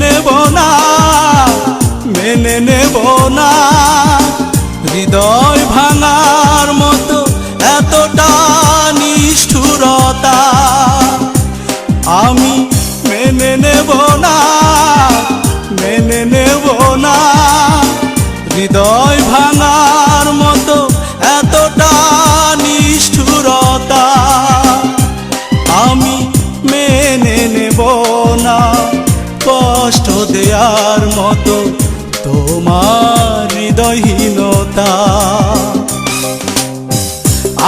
নেব না, মেনে নেব না। হৃদয় ভাঙার মতো এতটা নিষ্ঠুরতা আমি মেনে নেব না, মেনে নেব না। হৃদয় ভাঙার মতো এতটা নিষ্ঠুরতা আমি মেনে নেব না। কষ্ট দেওয়ার মতো তোমার হৃদয়হীনতা।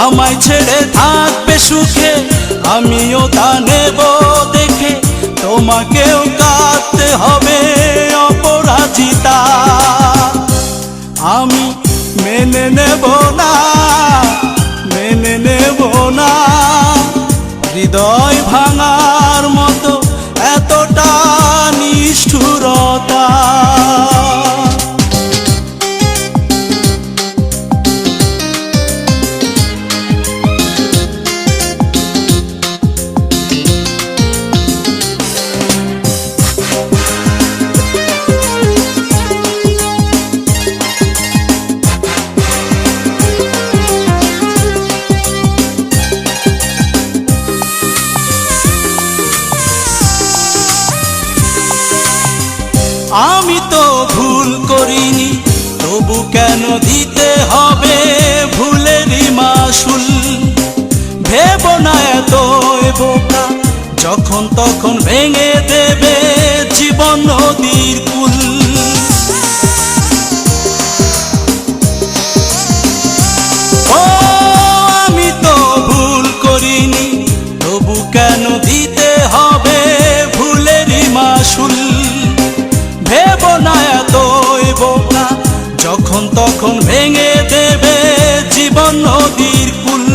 আমায় ছেড়ে থাকবে সুখে, আমিও তা নেব দেখে। তোমাকেও কাঁদতে হবে অপরাজিতা। আমি মেনে নেব না, মেনে নেব না। হৃদয় ভাঙার মতো এতটা নিষ্ঠুরতা। আমি তো ভুল করিনি, তবু কেন দিতে হবে ভুলেরই মাসুল। ভেব না এতই বোকা, যখন তখন ভেঙে দেবে জীবন নদীর কুল। ও আমি তো ভুল করিনি, তবু কেন দিতে হবে ভুলেরই মাসুল। ভেব না এতই বোকা, যখন তখন ভেঙে দেবে জীবন নদীর কুল।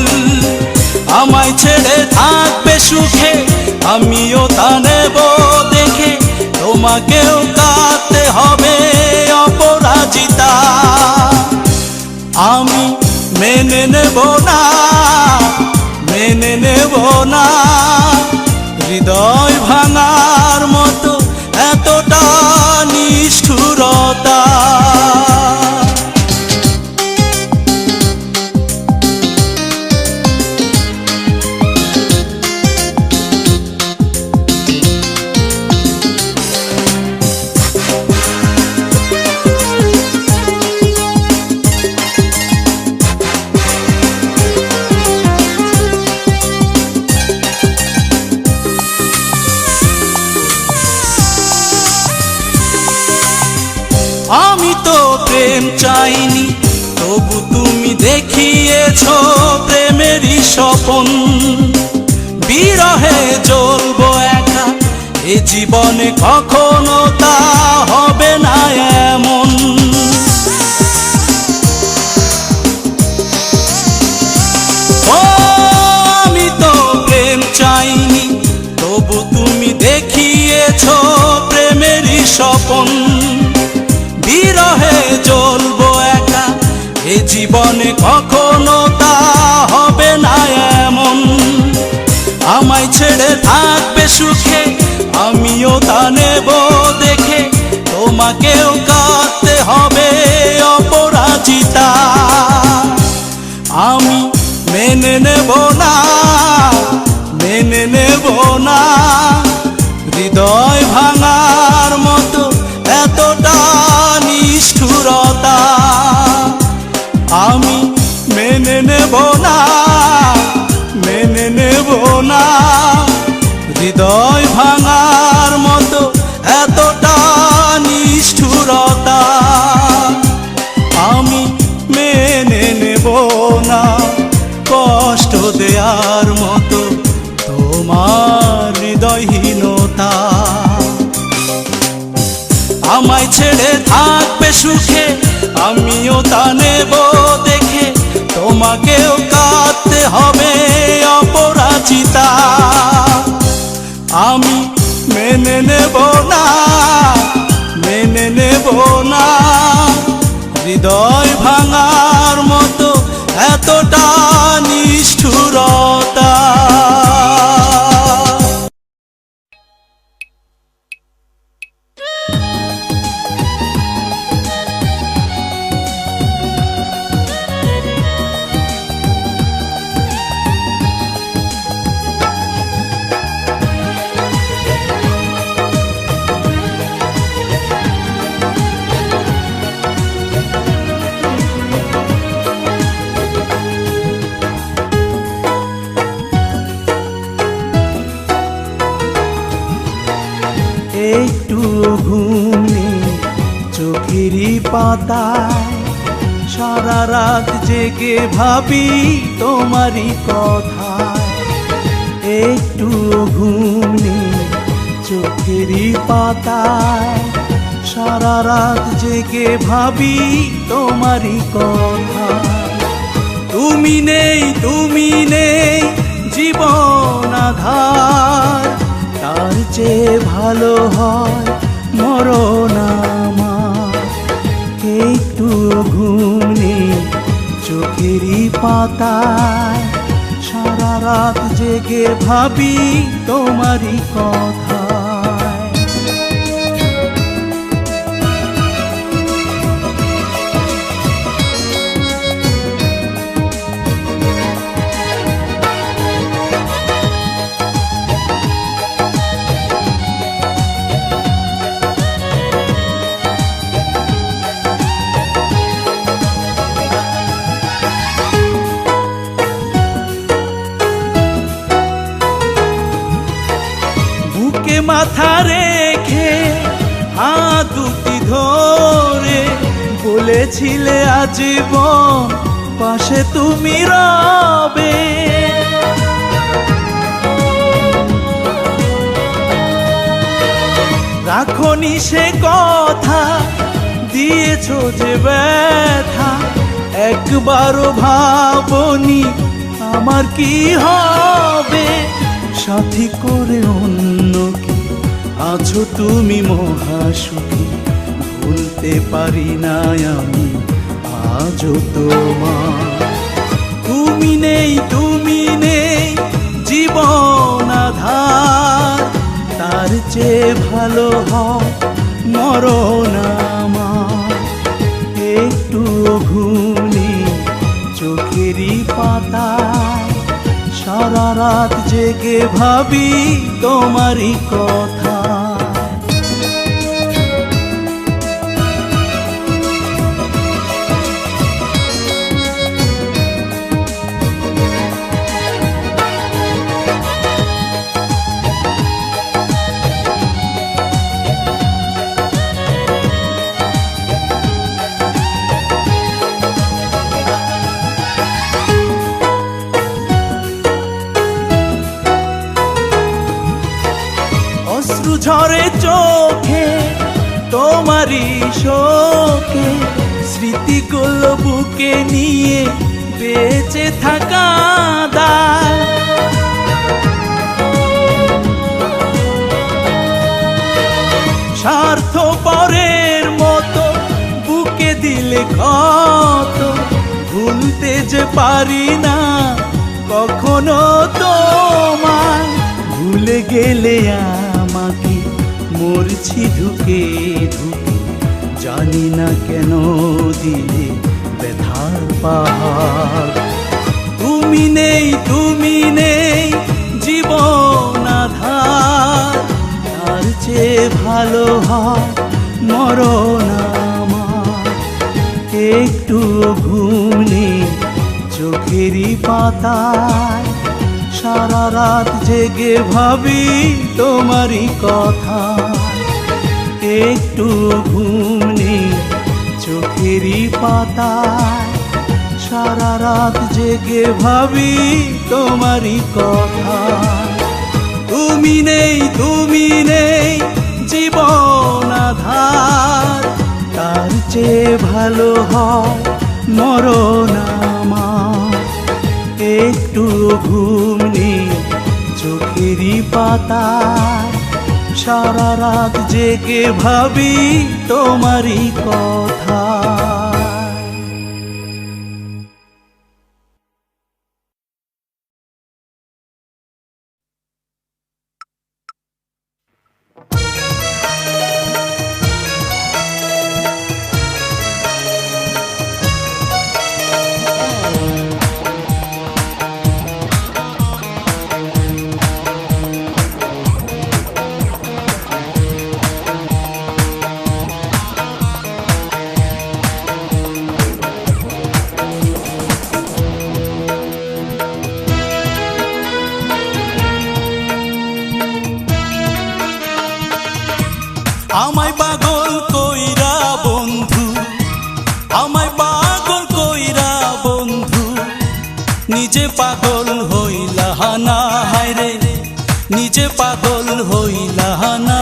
আমায় ছেড়ে থাকবে সুখে, আমিও তা নেব দেখে। তোমাকেও কাঁদতে হবে অপরাজিতা। আমি মেনে নেব না, মেনে নেব না। হৃদয় ভাঙার মতো এতটা নিষ্ঠুরতা। আমি তো প্রেম চাইনি, তবু তুমি দেখিয়েছো প্রেমেরই স্বপন। বিরহে জ্বলবো একা, এ জীবনে কখনো তা হবে না এমন। ও আমি তো প্রেম চাইনি, তবু তুমি দেখিয়েছো প্রেমেরই স্বপন। বিরহে জ্বলবো একা, এ জীবনে কখনো তা হবে না এমন। আমায় ছেড়ে থাকবে সুখে, আমিও তা নেব দেখে। তোমাকেও কাঁদতে হবে অপরাজিতা। আমি মেনে নেব না, মেনে নেব না। হৃদয় ভাঙার মতো এতটা নিষ্ঠুরতা আমি মেনে নেব না, মেনে নেব না। হৃদয় ভাঙার মতো এতটা নিষ্ঠুরতা আমি মেনে নেব না। কষ্ট দেওয়ার মতো তোমার হৃদয়হীনতা। আমায় ছেড়ে থাকবে সুখে, আমিও তা নেব দেখে। তোমাকেও কাঁদতে হবে অপরাজিতা। আমি মেনে নেব না, মেনে নেব না। হৃদয় ভাঙার মতো এতটা নিষ্ঠুরতা। পাতায় সারা রাত জেগে ভাবি তোমারই কথায়। একটু ঘুম নেই চোখেরই পাতায় সারা রাত জেগে ভাবি তোমারই কথায়। তুমি নেই জীবন আধার, তার চেয়ে ভালো হয় মরণ আমার। একটু ঘুম নেই চোখেরই পাতায় সারা রাত জেগে ভাবি তোমারই কথা। মাথা রেখে হাত দুটি ধরে বলেছিলে আজীবন পাশে তুমি রবে। রাখনি সে কথা, দিয়েছো যে ব্যথা, একবারও ভাবনি আমার কি হবে। সাথী করে অন্য কি আছো তুমি মহাসুখী, ভুলতে পারি না আমি আজও তোমার। তুমি নেই জীবন আধার, তার চেয়ে ভালো হয় মরণ আমার। একটু ঘুম নেই চোখেরই পাতায় সারা রাত জেগে ভাবি তোমারই কথা। অশ্রু ঝরে চোখে তোমারই শোকে, স্মৃতিগুলো বুকে নিয়ে বেঁচে থাকা দায়। স্বার্থপরের মতো বুকে দিলে ক্ষত, ভুলতে যে পারি না কখনো তোমায়। ভুলে গেলে আমাকে মরছি ঢুকে ঢুকে, জানি না কেন দিলে ব্যথার পাহাড়। তুমি নেই জীবন আধার, তার চেয়ে ভালো হয় মরণ আমার। একটু ঘুম নেই চোখেরই পাতায় সারা রাত জেগে ভাবি তোমারই কথা। একটু ঘুম নেই চোখেরই পাতায় সারা রাত জেগে ভাবি তোমারই কথা। তুমি নেই জীবন আধার, তার চেয়ে ভালো হয় মরণ আমার। একটু ঘুম নেই চোখেরই পাতায় সারা রাত জেগে ভাবি তোমারই কথা। পাগল হইলা না, হায়রে নিজে পাগল হইলা না।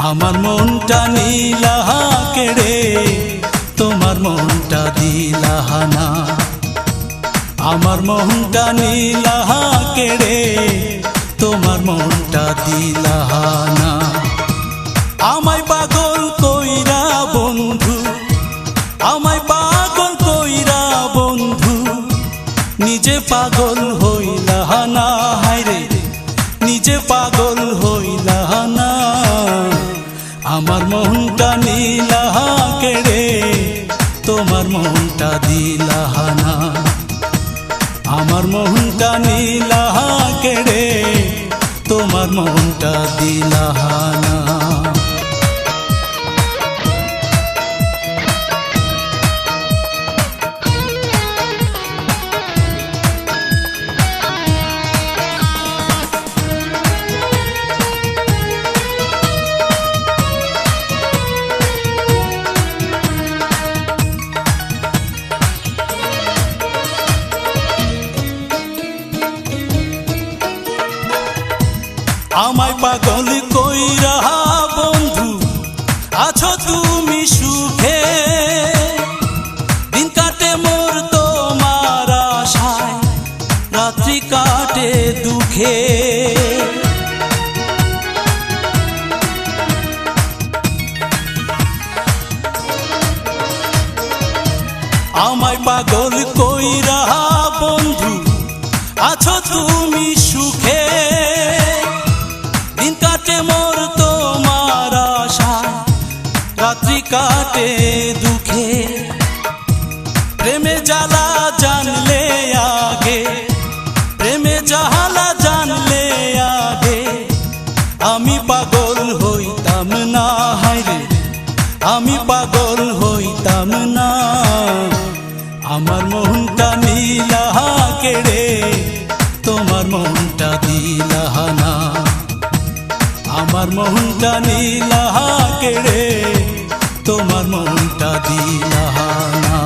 আমার মনটা নিলা কেড়ে তোমার মনটা দিলা না, আমার মনটা নিলা কেড়ে তোমার মনটা দিলা না। আমায় পাগল কইরা বন্ধু, আমায় পাগল কইরা বন্ধু, নিজে পাগল হইলা না, হায়রে নিজে পাগল হইলা না। আমার মনটা নিলা কেড়ে তোমার মনটা দিলা না, আমার মনটা নিলা কেড়ে তোমার মনটা দিলা না। আমায় পাগল কইরা বন্ধু আছো তুমি সুখে, দিন কাটে মোর তোমার আশায়, রাত্রি কাটে দুঃখে। আমায় পাগল কইরা বন্ধু আছো তুমি সুখে, দিন কাটে মোর তোমার আশায়, রাত্রি কাটে দুঃখে। প্রেমে জ্বালা জানলে আগে, প্রেমে জ্বালা জানলে আগে, আমি পাগল হইতাম না, হায়রে আমি পাগল হইতাম না। আমার মনটা নিলা কেড়ে তোমার মনটা দিলা না, আমার মনটা নিলা কেড়ে তোমার মনটা দিলা না।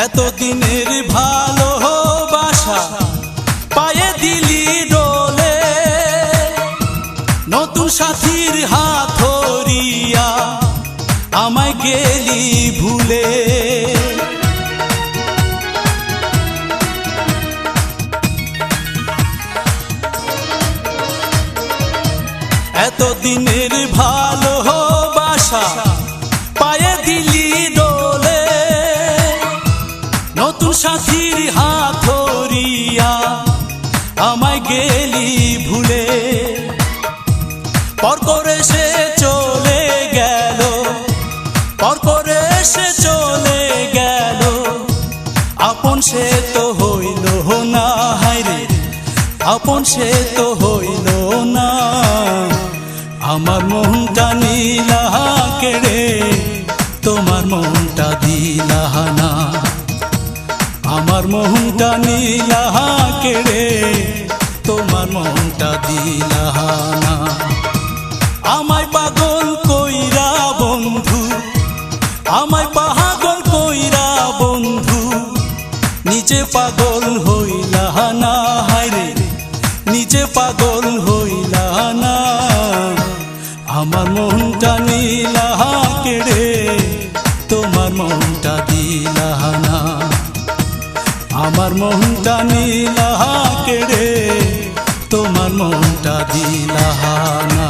এতদিনের ভালোবাসা পায়ে দিলি ডোলে, নতুন সাথীর হাত ধরিয়া আমায় গেলি ভুলে। এতদিনের ভালোবাসা পায়ে দিলি ডোলে, নতুন সাথীর হাত ধরিয়া আমায় গেলি ভুলে। পর করে সে চলে গেল, পর করে সে চলে গেল, আপন সে তো হইল না, হায়রে আপন সে তো হইল না। আমার মনটা নিলা কেড়ে তোমার মনটা দিলা না, আমার মনটা নিলা কেড়ে তোমার মনটা দিলা না। আমায় পাগল কইরা বন্ধু, আমায় পাগল কইরা বন্ধু, নিজে পাগল হইলা না, হায়রে নিজে পাগল হইলা না। আমার মনটা নিলা কেড়ে তোমার মনটা দিলা না, আমার মনটা নিলা কেড়ে তোমার মনটা দিলা না।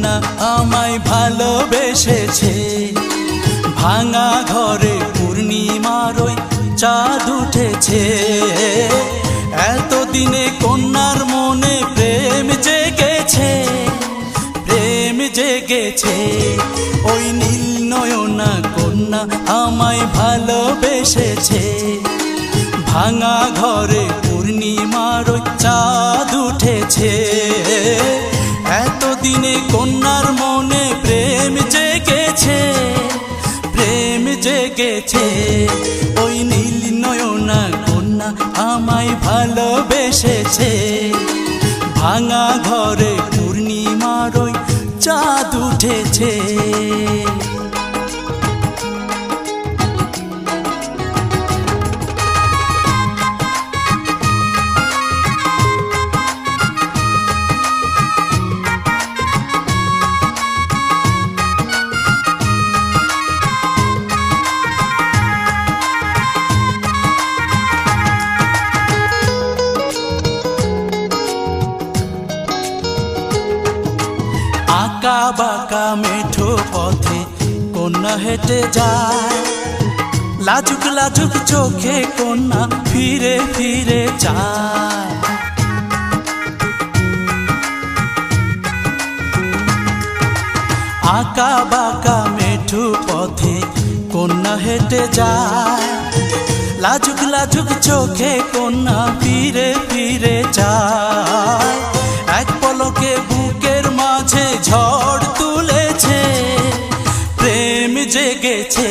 কন্যা আমায় ভালোবেসেছে। ভাঙা ঘরে পূর্ণিমার ওই চাঁদ উঠেছে। এতদিনে কন্যার মনে প্রেম জেগেছে, প্রেম জেগেছে। ওই নীল নয়না কন্যা আমায় ভালোবেসেছে। ভাঙা ঘরে পূর্ণিমার ওই চাঁদ উঠেছে। এতদিনে কন্যার মনে প্রেম জেগেছে, প্রেম জেগেছে। ওই নীল নয়না কন্যা আমায় ভালোবেসেছে। ভাঙা ঘরে পূর্ণিমার ওই চাঁদ উঠেছে। আঁকা বাঁকা মেঠো পথে কন্যা হেঁটে যায়। লাজুক লাজুক চোখে কন্যা ফিরে ফিরে যায়। আঁকা বাঁকা মেঠো পথে কন্যা হেঁটে যায়। লাজুক লাজুক চোখে কন্যা ফিরে ফিরে যায়। এক পলকে বুকের মাঝে ঝড় তুলেছে, প্রেম জেগেছে।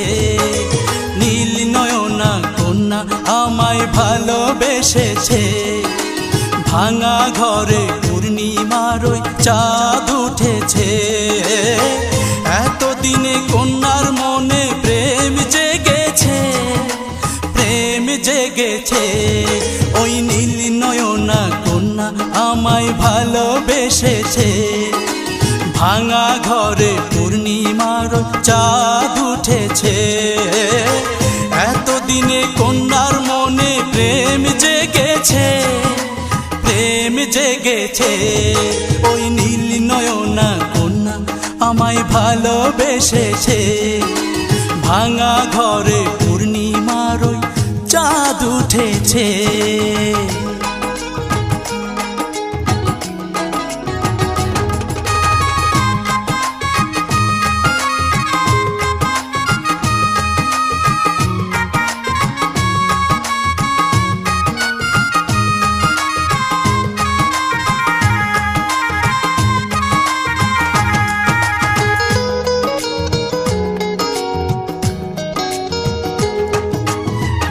নীল নয়না কন্যা আমায় ভালোবেসেছে। ভাঙা ঘরে পূর্ণিমার ওই চাঁদ উঠেছে। এতদিনে কন্যার মনে প্রেম জেগেছে, প্রেম জেগেছে। ওই নীল নয়না কন্যা আমায় ভালোবেসেছে। ভাঙা ঘরে পূর্ণিমার চাঁদ উঠেছে। এতদিনে কন্যার মনে প্রেম জেগেছে, প্রেম জেগেছে। ওই নীল নয়না কন্যা আমায় ভালোবেসেছে। ভাঙা ঘরে পূর্ণিমার ওই চাঁদ উঠেছে।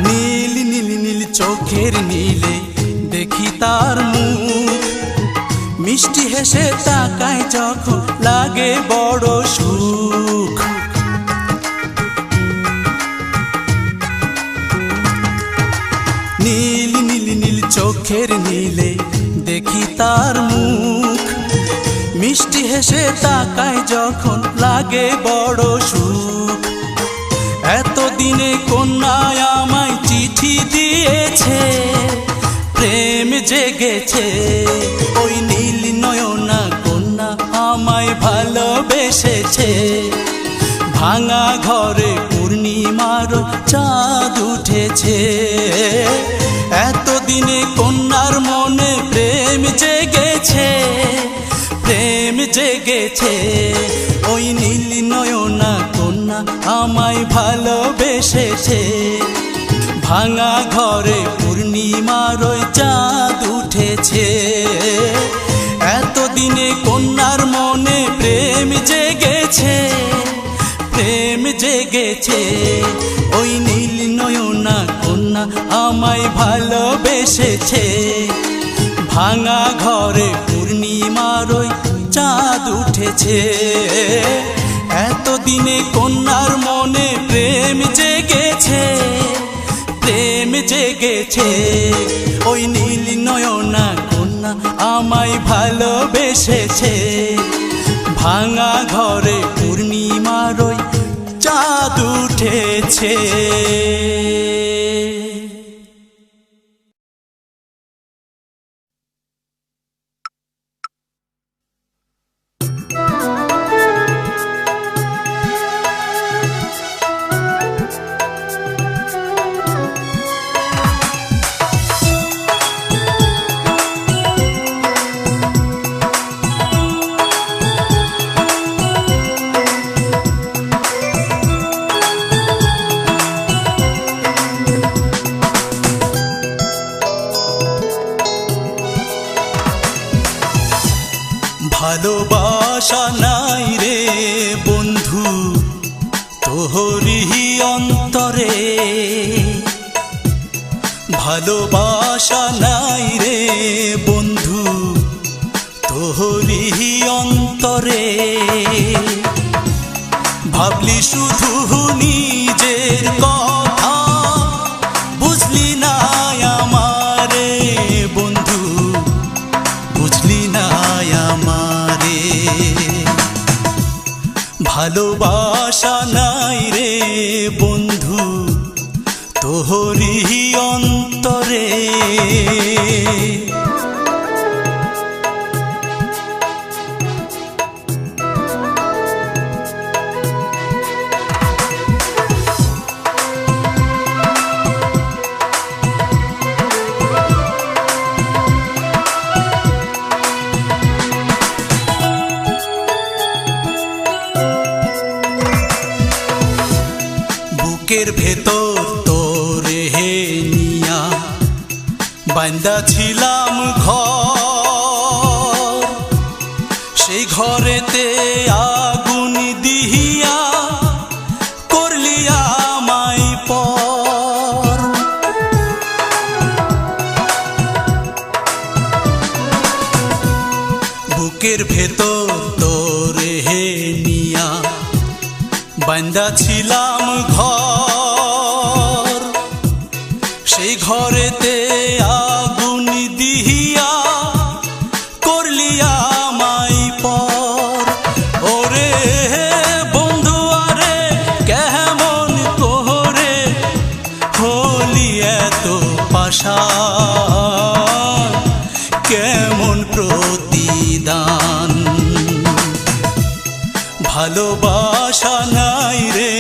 নীল নীল নীল চোখের নীলে দেখি তার মুখ। মিষ্টি হেসে তাকায় যখন লাগে বড় সুখ। নীল নীল নীল চোখের নীলে দেখি তার মুখ। মিষ্টি হেসে তাকায় যখন লাগে বড় সুখ। এতদিনে কন্যায় আমায় চিঠি দিয়েছে, প্রেম জেগেছে। ওই নীল নয়না কন্যা আমায় ভালোবেসেছে। ভাঙা ঘরে পূর্ণিমার চাঁদ উঠেছে। এতদিনে কন্যার মনে প্রেম জেগেছে, প্রেম জেগেছে। ওই নীল নয়না কন্যা আমায় ভালোবেসেছে। ভাঙা ঘরে পূর্ণিমার ওই চাঁদ উঠেছে। এতদিনে কন্যার মনে প্রেম জেগেছে, প্রেম জেগেছে। ওই নীল নয়না কন্যা আমায় ভালোবেসেছে। ভাঙা ঘরে পূর্ণিমার ওই চাঁদ উঠেছে। এতদিনে কন্যার মনে প্রেম জেগেছে, প্রেম জেগেছে। ওই নীল নয়না কন্যা আমায় ভালোবেসেছে। ভাঙা ঘরে পূর্ণিমার ওই চাঁদ উঠেছে। ভালোবাসা নাই রে বন্ধু তোহরি অন্তরে, ভালোবাসা নাই রে বন্ধু তোহরি অন্তরে। ভাবলি শুধু নিজের কথা, বুঝলি না আমারে বন্ধু, বুঝলি না আমারে। ভালোবাসা নাই রে বন্ধু তোহরি অন্তরে। বুকের ভেতর তোরে নিয়া বান্দা ছিলাম ঘর, সেই ঘরেতে আগুন দিহিয়া করলি আমায় পর। বুকের ভেতর তোরে নিয়া বান্দা ছিলাম ঘর, সেই ঘরেতে আগুন দিহিয়া করলি আমায় পর। ওরে বন্ধু আরে কেমন তোরে হলি এত পাশান, কেমন প্রতিদান। ভালোবাসা নাই রে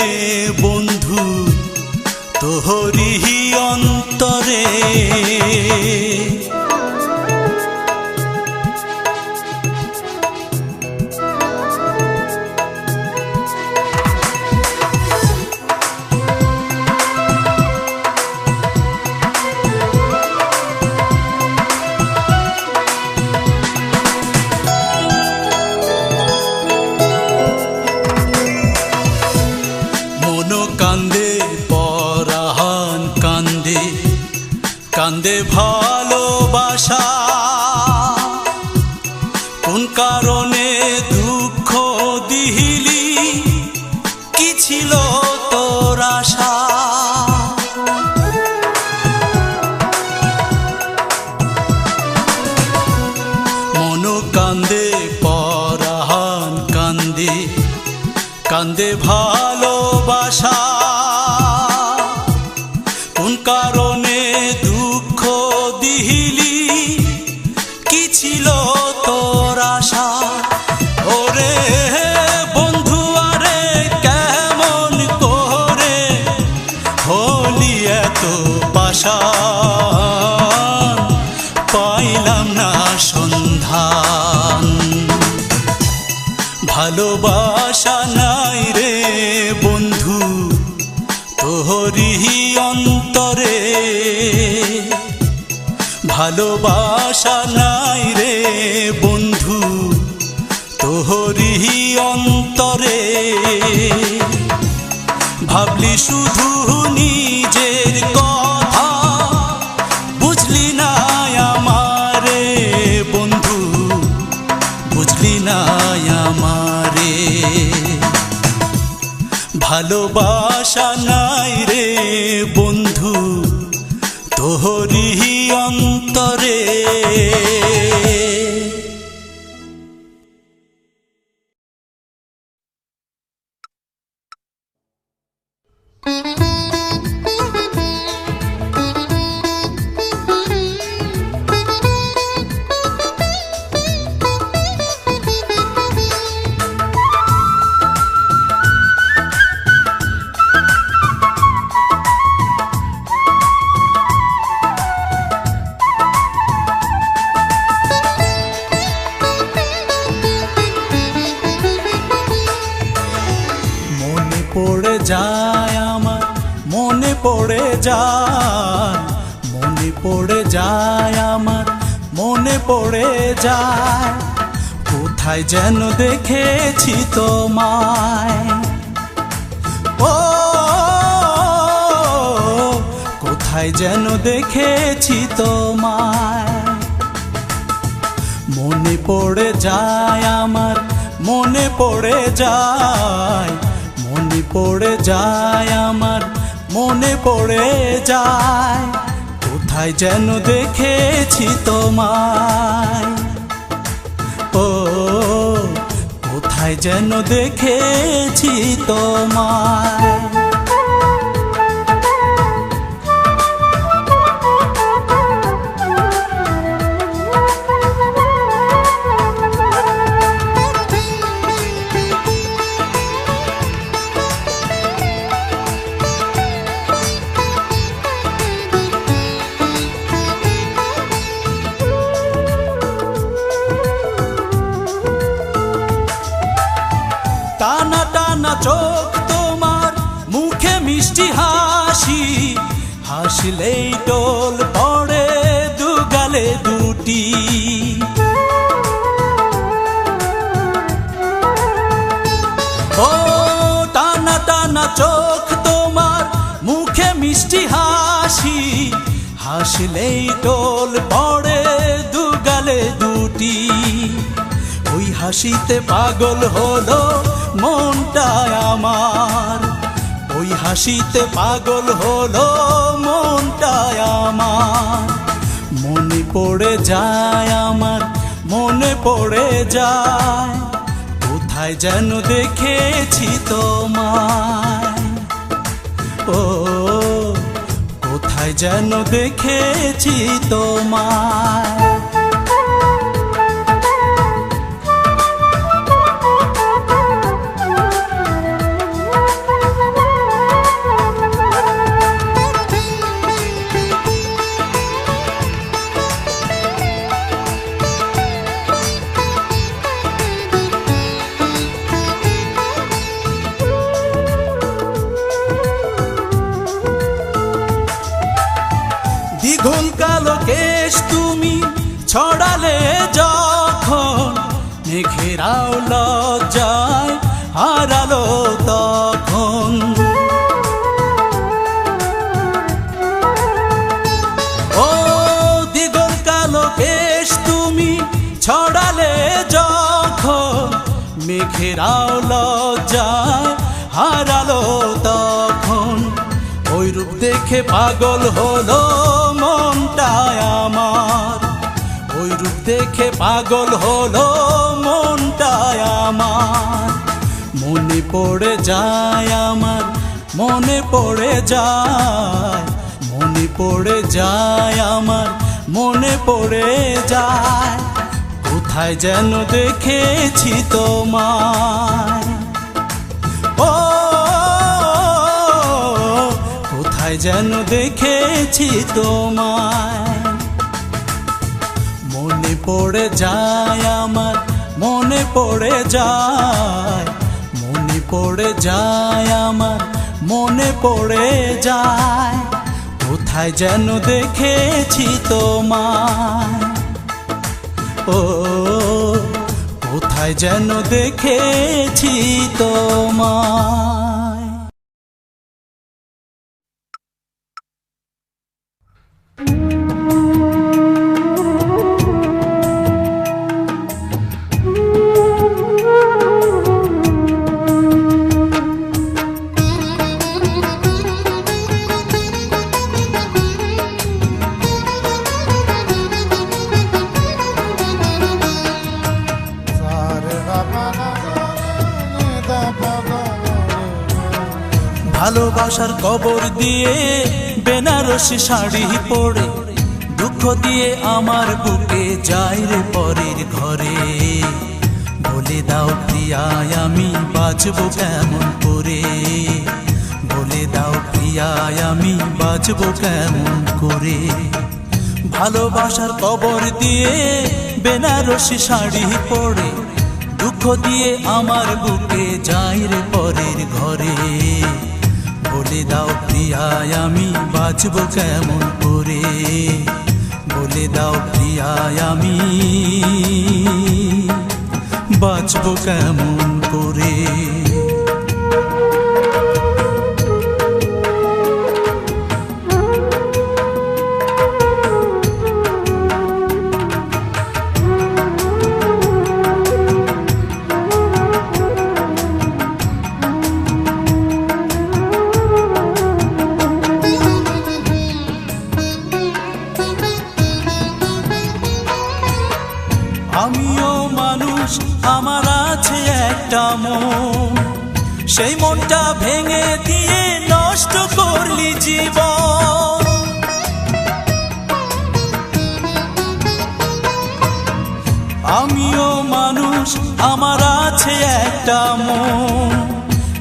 বন্ধু তোহরি অন্তরে। কান্দে পরাণ কান্দে, কান্দে ভালোবাসা, কোন কারণে দুঃখ দিলি, কি ছিল তোর আশা। মন কান্দে পরাণ কান্দে, কান্দে ভালোবাসা, কোন কারণে দুঃখ দিলি, কি ছিল তোর আশা। ওরে বন্ধু আরে কেমন করে হলি এত পাশান, পাইলাম না সন্ধান। ভালোবাসা নাই রে বন্ধু তোহরি অন্তরে, ভালোবাসা নাই রে বন্ধু তোহরি অন্তরে। ভাবলি শুধু নিজের কথা, বুঝলি না আমারে বন্ধু, বুঝলি না আমারে। ভালোবাসা নাই রে বন্ধু তোহরি অন্তরে। পড়ে যায় আমার, মনে পড়ে যায়, মনে পড়ে যায় আমার, মনে পড়ে যায়। কোথায় যেন দেখেছি তোমায়, ও কোথায় যেন দেখেছি তোমায়। মনে পড়ে যায় আমার, মনে পড়ে যায়, মনে পড়ে যায় আমার, মনে পড়ে যায়। কোথায় যেন দেখেছি তোমায়, ও কোথায় যেন দেখেছি তোমায়। টানা টানা চোখ তোমার, মুখে মিষ্টি হাসি, হাসলেই টোল পড়ে দুগালে দুটি। ও টানা টানা চোখ তোমার, মুখে মিষ্টি হাসি, হাসলেই টোল পড়ে দুগালে দুটি। ওই হাসিতে পাগল হলো মনটা আমার, ওই হাসিতে পাগল হলো মনটা আমার। মনে পড়ে যায় আমার, মনে পড়ে যায়। কোথায় যেন দেখেছি তোমায়, ও কোথায় যেন দেখেছি তোমায়। দ্বিগুণ কালো কেশ তুমি ছড়ালে যখন, মেঘেরাও লজ্জায় হারালো তখন। ও দ্বিগুণ কালো কেশ তুমি ছড়ালে যখন, মেঘেরাও লজ্জায় হারালো তখন। ওই রূপ দেখে পাগল হলো মনটা আমার, ওই রূপ দেখে পাগল হলো মনটা আমার। মনে পড়ে যায় আমার, মনে পড়ে যায়, মনে পড়ে যায় আমার, মনে পড়ে যায়। কোথায় যেন দেখেছি তোমায়, ও কোথায় যেন দেখেছি তোমায়। মনে পড়ে যায় আমার, মনে পড়ে যায়, মনে পড়ে যায় আমার, মনে পড়ে যায়। কোথায় যেন দেখেছি তোমায়, ও কোথায় যেন দেখেছি তোমায়। ভালোবাসার কবর দিয়ে বেনারসি শাড়ি পরে, দুঃখ দিয়ে আমার বুকে যাই রে পরের ঘরে। বলে দাও প্রিয়ায় আমি বাঁচবো কেমন করে, বলে দাও প্রিয়ায় আমি বাঁচবো কেমন করে। ভালোবাসার কবর দিয়ে বেনারসি শাড়ি পরে, দুঃখ দিয়ে আমার বুকে যাই রে পরের ঘরে। বলে দাও প্রিয়ায় আমি বাঁচবো কেমন করে, বলে দাও প্রিয়ায় আমি বাঁচবো কেমন করে। আমিও মানুষ, আমার আছে একটা মন, সেই মনটা ভেঙে দিয়ে নষ্ট করলি জীবন। আমিও মানুষ, আমার আছে একটা মন,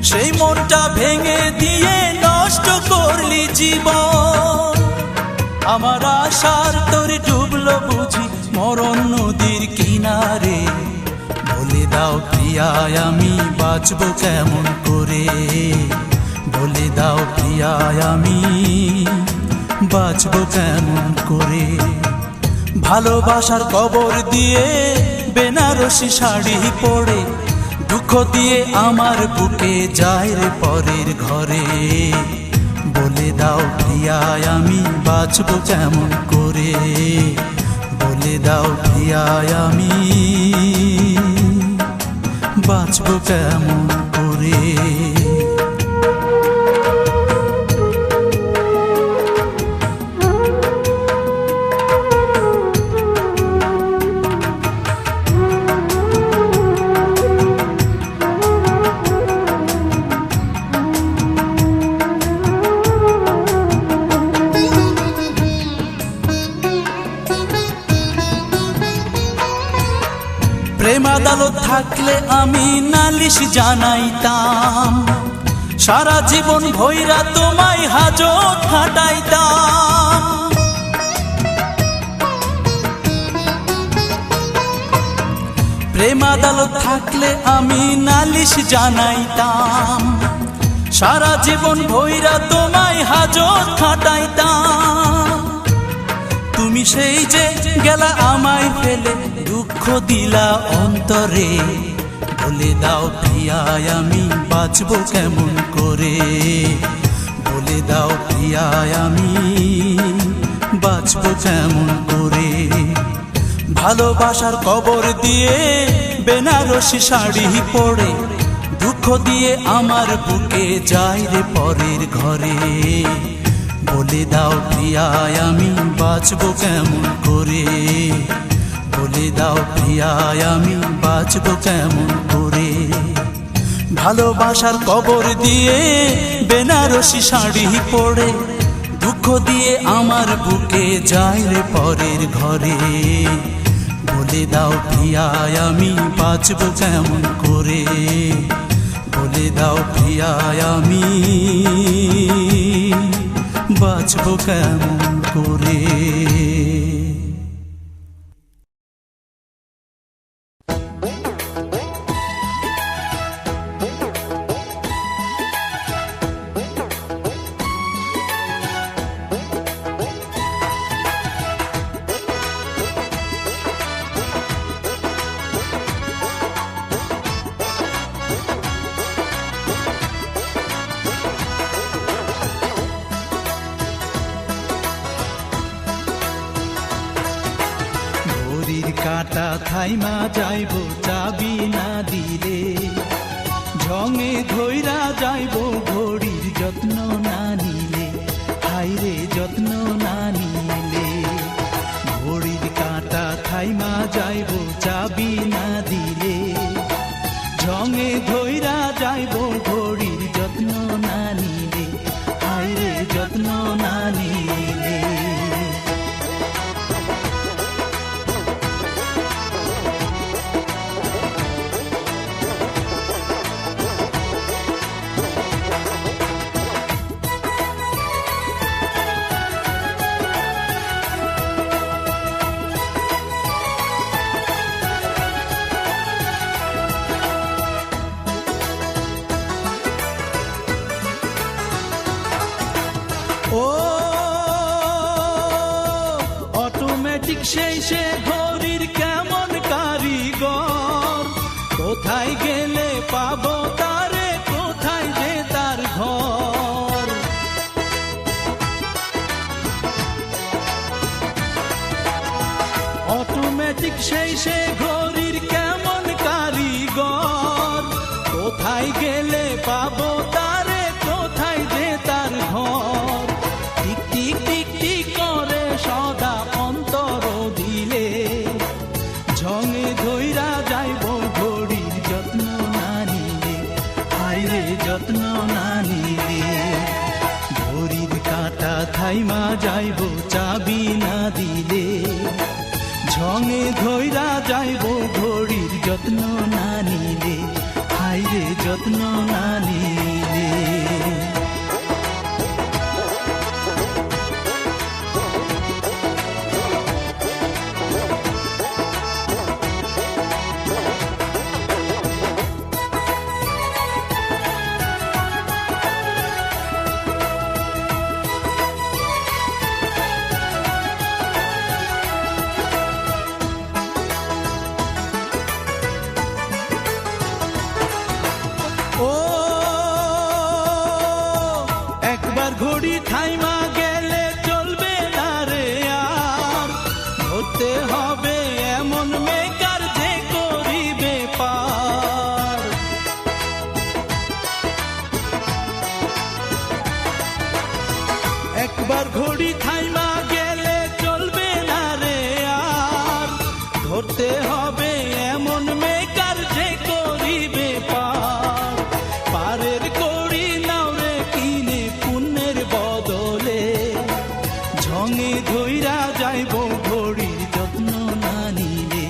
সেই মনটা ভেঙে দিয়ে নষ্ট করলি জীবন। আমার আশার তোরে ডুবলো বুঝি মরণ নদীর কিনারে। বলে দাও প্রিয়ায় আমি বাঁচবো কেমন করে, বলে দাও প্রিয়ায় আমি বাঁচবো কেমন করে। ভালোবাসার কবর দিয়ে বেনারসি শাড়ি পরে, দুঃখ দিয়ে আমার বুকে যায় রে পরের ঘরে। বলে দাও প্রিয়ায় আমি বাঁচবো কেমন করে, বলে দাও প্রিয়ায় আমি বাঁচবো কেমন করে। প্রেম আদালত থাকলে আমি নালিশ জানাইতাম, সারা জীবন ভৈরা তোমায় হাজত খাটাইতাম। প্রেম আদালত থাকলে আমি নালিশ জানাইতাম, সারা জীবন ভৈরা তোমায় হাজত খাটাইতাম। তুমি সেই যে গেলা আমায় ফেলে, দুঃখ দিলা অন্তরে। বলে দাও প্রিয়ায় আমি বাঁচবো কেমন করে, বলে দাও প্রিয়ায় আমি বাঁচবো কেমন করে। ভালোবাসার কবর দিয়ে বেনারসি শাড়ি পরে, দুঃখ দিয়ে আমার বুকে যায় রে পরের ঘরে। বলে দাও প্রিয়ায় আমি বাঁচবো কেমন করে, বলে দাও প্রিয়ায় আমি বাঁচবো কেমন করে। ভালোবাসার কবর দিয়ে বেনারসি শাড়ি পরে, দুঃখ দিয়ে আমার বুকে যায় রে পরের ঘরে। বলে দাও প্রিয়ায় আমি বাঁচবো কেমন করে, বলে দাও প্রিয়ায় আমি বাঁচবো কেমন করে। কাটা থাইমা যাইব চাবি না দিলে, ঝঙে ধইরা যাইব ঘড়ির যত্ন না নিলে। হাইরে যত্ন না নিলে, ঘড়ির কাটা থাইমা যাইব চাবি না দিলে, ঝঙে ধইরা যাইব ঘড়ির যত্ন না নিলে। হাইরে যত্ন না নিলে। কোথায় গেলে পাবো তারে, কোথায় যে তার ঘর। অটোমেটিক সেই সে ঘড়ির কেমন কারিগর, কোথায় গেলে পাবো তারে, কোথায় যে তার ঘর। টিক টিক টিক টিক করে সদা অন্তর দিলে, ঝঙে ধইরা যাইব ঘড়ির যত্ন না নিলে, হায়রে যত্ন না নিলে। ঘড়ির কাঁটা থাইমা যাইব চাবি না দিলে, ঝঙে ধইরা যাইব ঘড়ির যত্ন না নিলে, হায়রে যত্ন না নিলে। ও একবার ঘড়ি থাইমা গেলে চলবে না রে আর, হতে হবে এমন মেকার যে করিবে পার। একবার ঘড়ি থাইমা গেলে চলবে না রে আর, ধরতে হবে এমন মেকার যে করিবে পার। পারের করি নাও রে কিনে পুণ্যের বদলে, ঝঙে ধইরা যাইব ঘড়ির যত্ন না নিলে,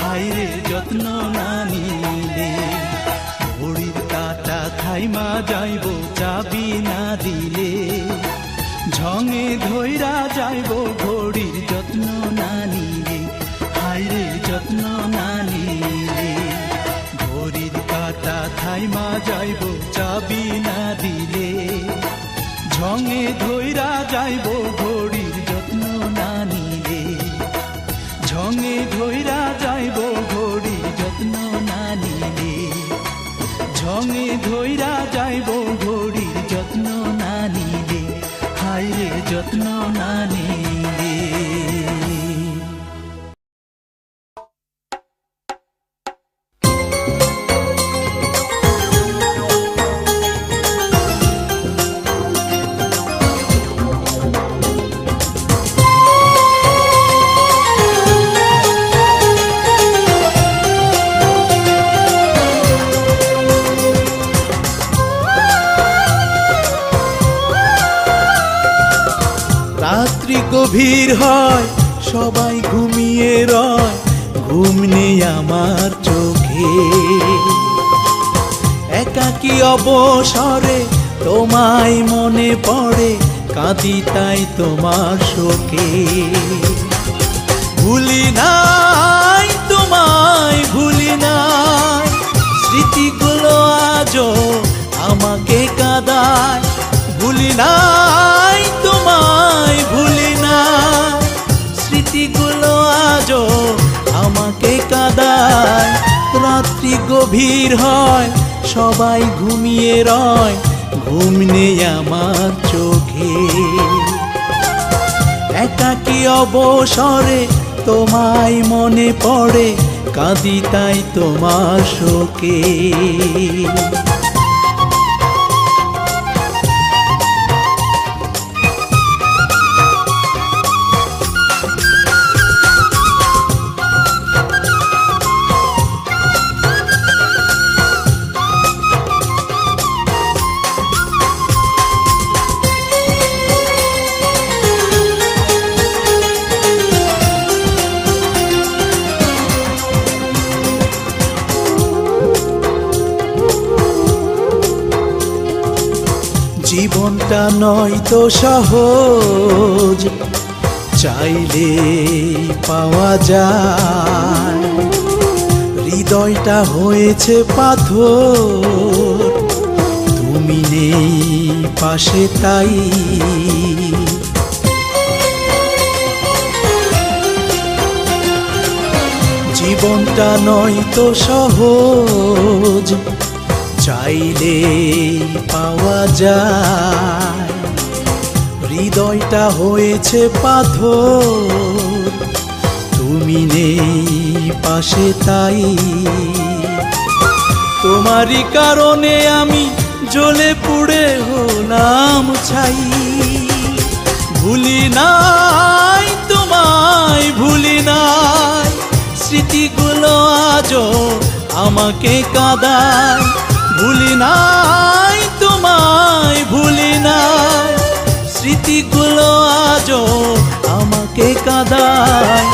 হায়রে যত্ন না নিলে। ঘড়ির কাঁটা থাইমা যাইব চাবি না দিলে, ঝঙে ধইরা যাইব ঘড়ির যত্ন না নিলে, হায়রে যত্ন না নিলে। ঘড়ির কাঁটা থাইমা যাইব চাবি না দিলে, ঝঙে ধইরা যাইব ঘড়ির যত্ন না নিলে, ঝঙে ধইরা যাইব ঘড়ির যত্ন না নিলে, ঝঙে ধইরা যাইব ঘড়ির যত্ন না নিলে, হায়রে যত্ন না নিলে। রাত্রি গভীর হয়, সবাই ঘুমিয়ে রয়, ঘুম নেই আমার চোখে। একাকী অবসরে তোমায় মনে পড়ে, কাঁদি তাই তোমার শোকে। ভুলি নাই তোমায়, ভুলি নাই, স্মৃতিগুলো আজও আমাকে কাঁদায়। ভুলি নাই তোমায়, ভুলি নাই, স্মৃতিগুলো আজও আমাকে কাঁদায়। রাত্রি গভীর হয়, সবাই ঘুমিয়ে রয়, ঘুম নেই আমার চোখে। একাকী অবসরে তোমায় মনে পড়ে, কাঁদি তাই তোমার শোকে। জীবনটা নয় তো সহজ, চাইলে পাওয়া যায়। হৃদয়টা হয়েছে পাথর, তুমি নেই পাশে তাই। জীবনটা নয় তো সহজ, চাইলে পাওয়া যায়। হৃদয়টা হয়েছে পাথর, তুমি নেই পাশে তাই। তোমারই কারণে আমি জ্বলে পুড়ে হলাম ছাই। ভুলি নাই তোমায়, ভুলি নাই, স্মৃতিগুলো আজও আমাকে কাঁদায়। ভুলি নাই তোমায়, ভুলি নাই, স্মৃতিগুলো আজও আমাকে কাঁদায়।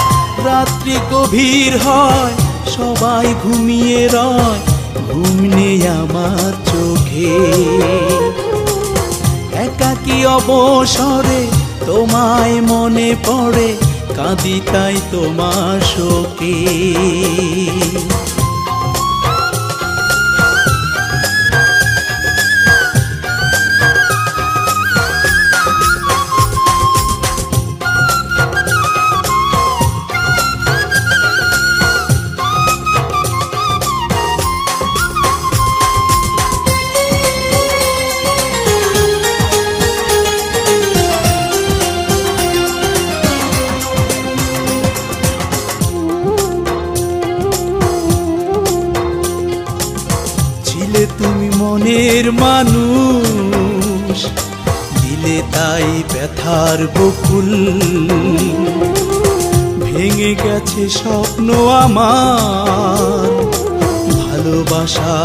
রাত্রি গভীর হয়, সবাই ঘুমিয়ে রয়, ঘুম নেই আমার চোখে। একাকী অবসরে তোমায় মনে পড়ে, কাঁদি তাই তোমার শোকে। তুমি মনের মানুষ, দিলে তাই ব্যথার বকুল। ভেঙে গেছে স্বপ্ন আমার, ভালোবাসা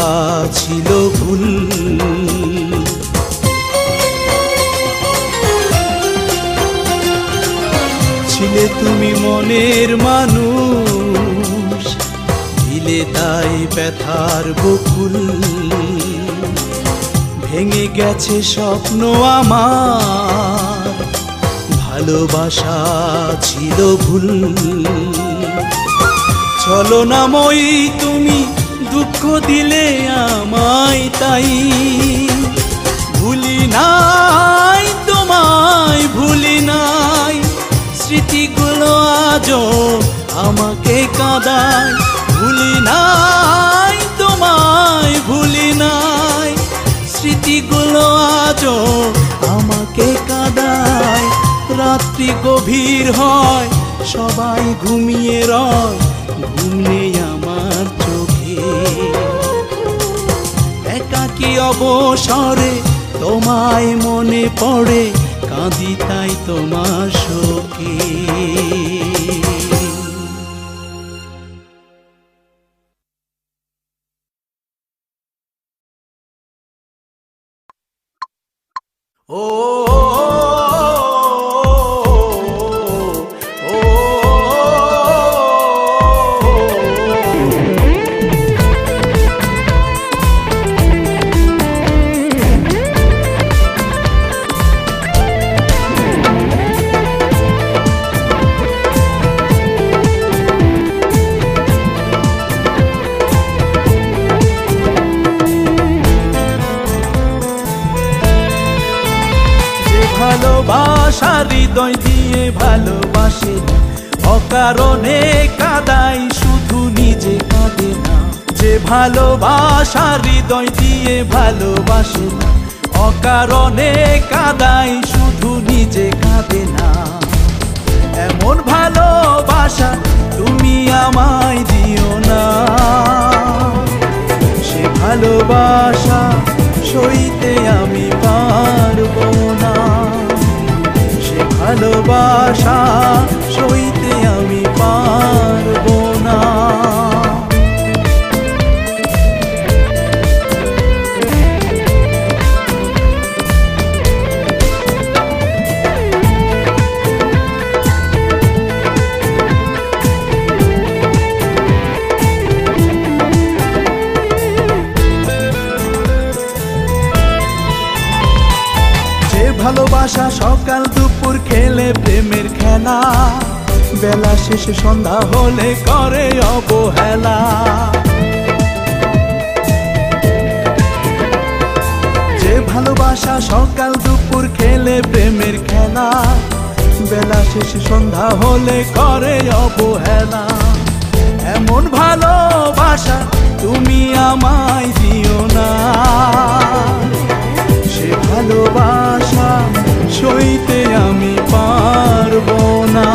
ছিল ভুল। ছিলে তুমি মনের মানুষ, দিলে তাই ব্যথার বকুল। ভেঙে গেছে স্বপ্ন আমার, ভালোবাসা ছিল ভুল। ছলনাময়ী তুমি দুঃখ দিলে আমায় তাই। ভুলি নাই তোমায়, ভুলি নাই, স্মৃতিগুলো আজও আমাকে কাঁদায়। ভুলি নাই তোমায়, ভুলি নাই, স্মৃতিগুলো আজও আমাকে কাঁদায়। রাত্রি গভীর হয়, সবাই ঘুমিয়ে রয়, ঘুম নেই আমার চোখে। একাকী অবসরে তোমায় মনে পড়ে, কাঁদি তাই তোমার শোকে। ও ভালোবাসা হৃদয় দিয়ে ভালোবাসে না, অকারণে কাঁদাই শুধু নিজে কাঁদে না। যে ভালোবাসা হৃদয় দিয়ে ভালোবাসে না, অকারণে কাঁদাই শুধু নিজে কাঁদে না। এমন ভালোবাসা তুমি আমায় দিও না, সে ভালোবাসা সইতে আমি পারবো না। ভালোবাসা সইতে আমি পারবো না। ভালোবাসা সকাল দুপুর খেলে প্রেমের খেলা, বেলা শেষে সন্ধ্যা হলে করে অবহেলা। যে ভালোবাসা সকাল দুপুর খেলে প্রেমের খেলা, বেলা শেষে সন্ধ্যা হলে করে অবহেলা। এমন ভালোবাসা তুমি আমায় দিও না, সে ভালোবাসা সইতে আমি পারবো না,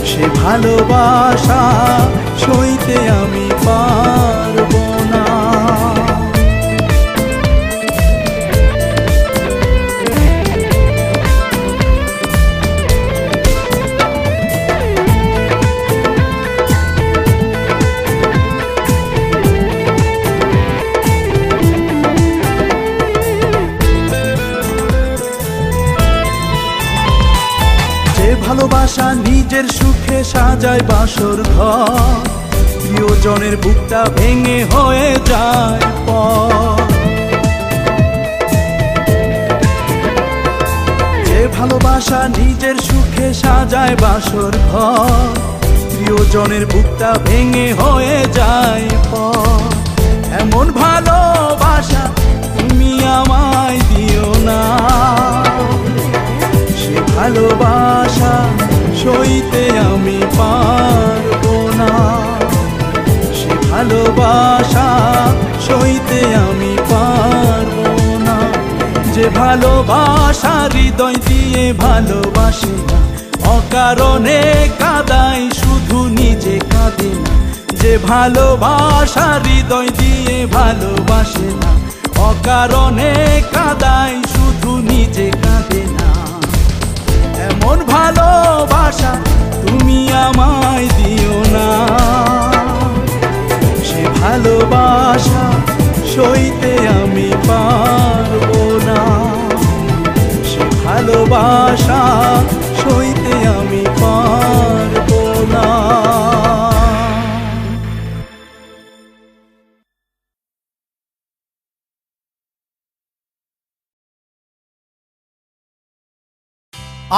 সে ভালোবাসা সইতে আমি পারবো না। ভালোবাসা নিজের সুখে সাজায় বাসর ঘর, প্রিয়জনের বুকটা ভেঙে হয়ে যায় পর। যে ভালোবাসা নিজের সুখে সাজায় বাসর ঘর, প্রিয়জনের বুকটা ভেঙে হয়ে যায় পর। এমন ভালোবাসা তুমি আমায় দিও না, ভালোবাসা সইতে আমি পারবো না, সে ভালোবাসা সইতে আমি পারবো না। যে ভালোবাসা হৃদয় দিয়ে ভালোবাসে না, অকারণে কাঁদায় শুধু নিজে কাঁদে না। যে ভালোবাসা হৃদয় দিয়ে ভালোবাসে না, অকারণে কাঁদায় শুধু নিজে কাঁদে না। এমন ভালোবাসা তুমি আমায় দিও না, সে ভালোবাসা সইতে আমি পারবো না, সে ভালোবাসা সইতে আমি পারবো না।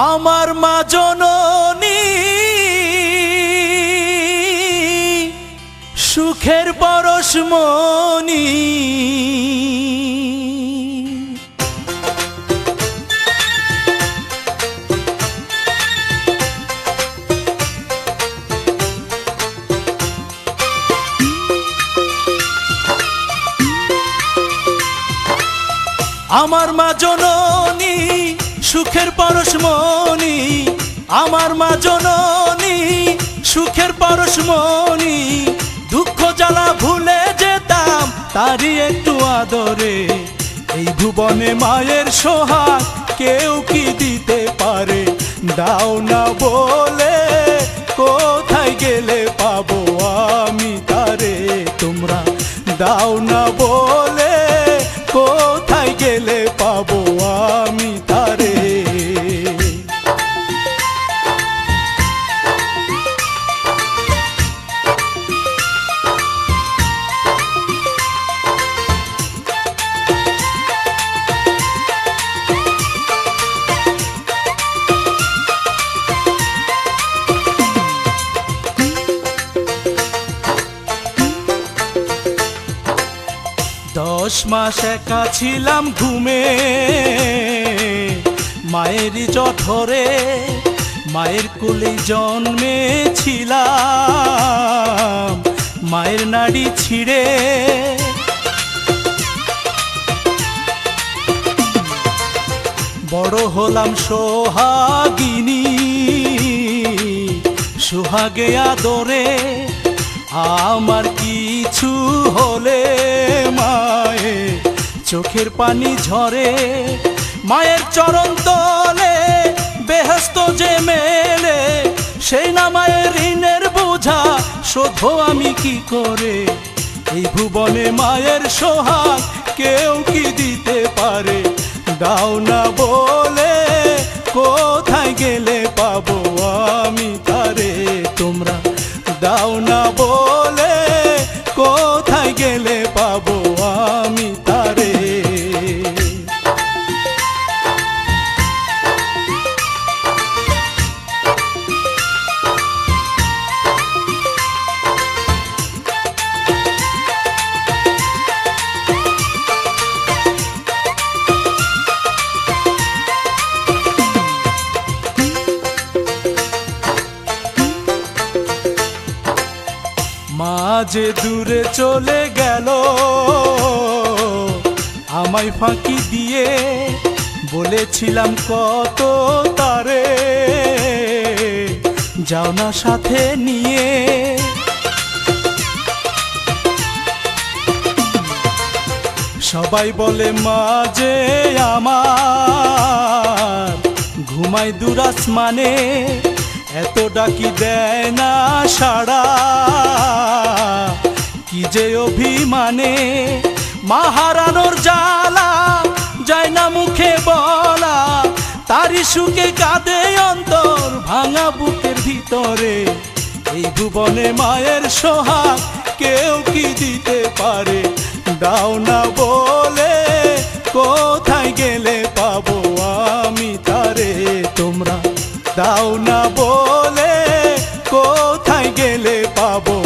আমার মা জননী সুখের পরশমণি, আমার মা জননী সুখের পরশমণি, আমার মা জননী সুখের পরশমণি। দুঃখ জ্বালা ভুলে যেতাম তারই একটু আদরে, এই ভুবনে মায়ের সোহাগ কেউ কি দিতে পারে? দাও না বলে কোথায় গেলে পাবো আমি তারে? তোমরা দাও না বলে কোথায় গেলে পাবো আমি তারে? দশ মাস একা ছিলাম ঘুমে মায়েরই জঠরে, মায়ের কোলে জন্মেছিলাম মায়ের নাড়ি ছিঁড়ে। বড় হলাম সোহাগিনী, সোহাগে আদরে। আমার কিছু হলে মায়ে চোখের পানি ঝরে। মায়ের চরণ তলে বেহেশত যে মেলে, সেই না মায়ের ঋণের বোঝা শোধ আমি কি করে? এই ভুবনে মায়ের সোহাগ কেউ কি দিতে পারে? দাও না বলে কোথায় গেলে পাবো আমি তারে? তোমরা দাও না বলে কোথায় গেলে পাবো আমি তারে? যে দূরে চলে গেল আমায় ফাঁকি দিয়ে, বলেছিলাম কত তারে যাও না সাথে নিয়ে। সবাই বলে মাঝে আমার ঘুমাই দূর আসমানে, এত ডাকি দেয় না সাড়া কি যে অভিমানে। মা হারানোর জ্বালা যায় না মুখে বলা, তারি সুখে কাঁদে অন্তর ভাঙা বুকের ভিতরে। এই ভুবনে মায়ের সোহাগ কেউ কি দিতে পারে? দাও না বলে কোথায় গেলে পাবো আমি তারে? তোমরা দাও না বলে কোথায় গেলে পাবো